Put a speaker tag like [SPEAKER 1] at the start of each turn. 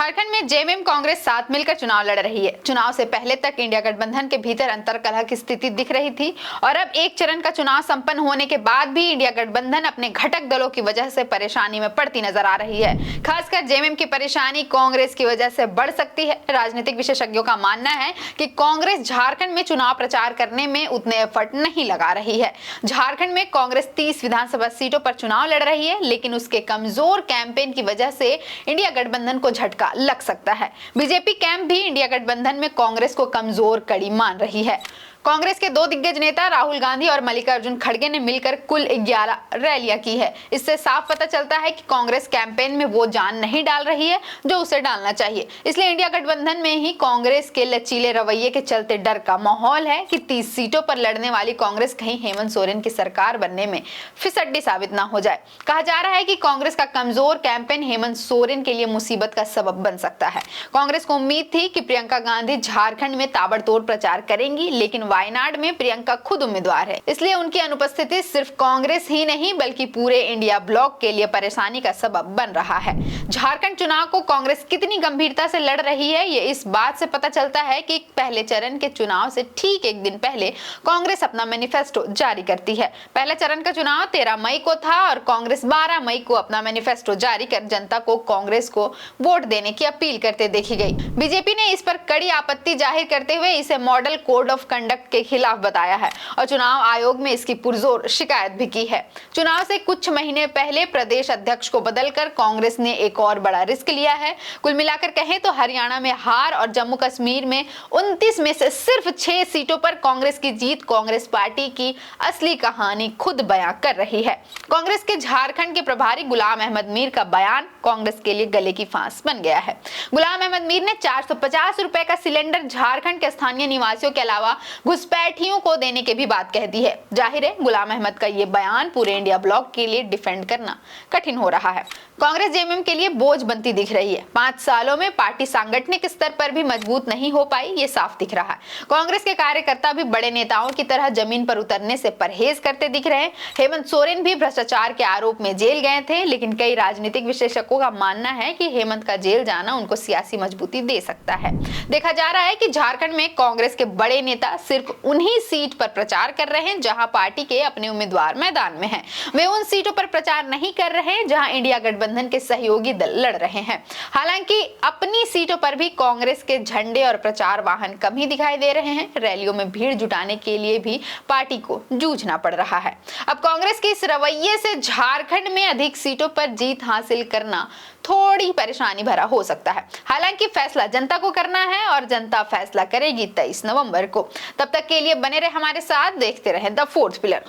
[SPEAKER 1] झारखंड में जेएमएम कांग्रेस साथ मिलकर चुनाव लड़ रही है। चुनाव से पहले तक इंडिया गठबंधन के भीतर अंतर्कलह की स्थिति दिख रही थी और अब एक चरण का चुनाव संपन्न होने के बाद भी इंडिया गठबंधन अपने घटक दलों की वजह से परेशानी में पड़ती नजर आ रही है। खासकर जेएमएम की परेशानी कांग्रेस की वजह से बढ़ सकती है। राजनीतिक विशेषज्ञों का मानना है कि कांग्रेस झारखंड में चुनाव प्रचार करने में उतने एफर्ट नहीं लगा रही है। झारखंड में कांग्रेस 30 विधानसभा सीटों पर चुनाव लड़ रही है, लेकिन उसके कमजोर कैंपेन की वजह से इंडिया गठबंधन को झटका लग सकता है। बीजेपी कैंप भी इंडिया गठबंधन में कांग्रेस को कमजोर कड़ी मान रही है। कांग्रेस के दो दिग्गज नेता राहुल गांधी और मल्लिकार्जुन खड़गे ने मिलकर कुल 11 रैलियां की है। इससे साफ पता चलता है कि कांग्रेस कैंपेन में वो जान नहीं डाल रही है जो उसे डालना चाहिए। इसलिए इंडिया गठबंधन में ही कांग्रेस के लचीले रवैये के चलते डर का माहौल है कि 30 सीटों पर लड़ने वाली कांग्रेस कहीं हेमंत सोरेन की सरकार बनने में फिसड्डी साबित न हो जाए। कहा जा रहा है कि कांग्रेस का कमजोर कैंपेन हेमंत सोरेन के लिए मुसीबत का सबब बन सकता है। कांग्रेस को उम्मीद थी कि प्रियंका गांधी झारखंड में ताबड़तोड़ प्रचार करेंगी, लेकिन वायनाड में प्रियंका खुद उम्मीदवार है, इसलिए उनकी अनुपस्थिति सिर्फ कांग्रेस ही नहीं बल्कि पूरे इंडिया ब्लॉक के लिए परेशानी का सबब बन रहा है। झारखंड चुनाव को कांग्रेस कितनी गंभीरता से लड़ रही है, ये इस बात से पता चलता है कि पहले चरण के चुनाव से ठीक एक दिन पहले कांग्रेस अपना मैनिफेस्टो जारी करती है। पहले चरण का चुनाव 13 मई को था और कांग्रेस 12 मई को अपना मैनिफेस्टो जारी कर जनता को कांग्रेस को वोट देने की अपील करते देखी गई। बीजेपी ने इस पर कड़ी आपत्ति जाहिर करते हुए इसे मॉडल कोड ऑफ कंडक्ट के खिलाफ बताया है और चुनाव आयोग में इसकी पुरजोर शिकायत भी की है। चुनाव से कुछ महीने पहले प्रदेश अध्यक्ष को बदलकर कांग्रेस ने एक और बड़ा रिस्क लिया है। कुल मिलाकर कहें तो हरियाणा में हार और जम्मू कश्मीर में 29 में से सिर्फ 6 सीटों पर कांग्रेस की जीत कांग्रेस पार्टी की असली कहानी खुद बयां कर रही है। कांग्रेस के झारखंड के प्रभारी गुलाम अहमद मीर का बयान कांग्रेस के लिए गले की फांस बन गया है। गुलाम अहमद मीर ने 450 रुपए का सिलेंडर झारखंड के स्थानीय निवासियों के अलावा घुसपैठियों को देने की भी बात कह दी है। जाहिर है गुलाम अहमद का ये बयान पूरे इंडिया ब्लॉक के लिए डिफेंड करना कठिन हो रहा है। कांग्रेस जेएमएम के लिए बोझ बनती दिख रही है। 5 सालों में पार्टी सांगठनिक स्तर पर भी मजबूत नहीं हो पाई, ये साफ दिख रहा है। कांग्रेस के कार्यकर्ता भी बड़े नेताओं की तरह जमीन पर उतरने से परहेज करते दिख रहे हैं। हेमंत सोरेन भी भ्रष्टाचार के आरोप में जेल गए थे, लेकिन कई राजनीतिक विशेषज्ञों का मानना है कि हेमंत का जेल जाना उनको सियासी मजबूती दे सकता है। देखा जा रहा है कि झारखंड में कांग्रेस के बड़े नेता सिर्फ उन्हीं सीट पर प्रचार कर रहे हैं जहां पार्टी के अपने उम्मीदवार मैदान में हैं। वे उन सीटों पर प्रचार नहीं कर रहे हैं जहां इंडिया गठबंधन के सहयोगी दल लड़ रहे हैं। हालांकि अपनी सीटों पर भी कांग्रेस के झंडे और प्रचार वाहन कम ही दिखाई दे रहे हैं। रैलियों में भीड़ जुटाने के लिए भी पार्टी को जूझना पड़ रहा है। अब कांग्रेस के इस रवैये से झारखंड में अधिक सीटों पर जीत हासिल करना थोड़ी परेशानी भरा हो सकता है। हालांकि फैसला जनता को करना है और जनता फैसला करेगी 23 नवंबर को। तब तक के लिए बने रहे हमारे साथ, देखते रहे द फोर्थ पिलर।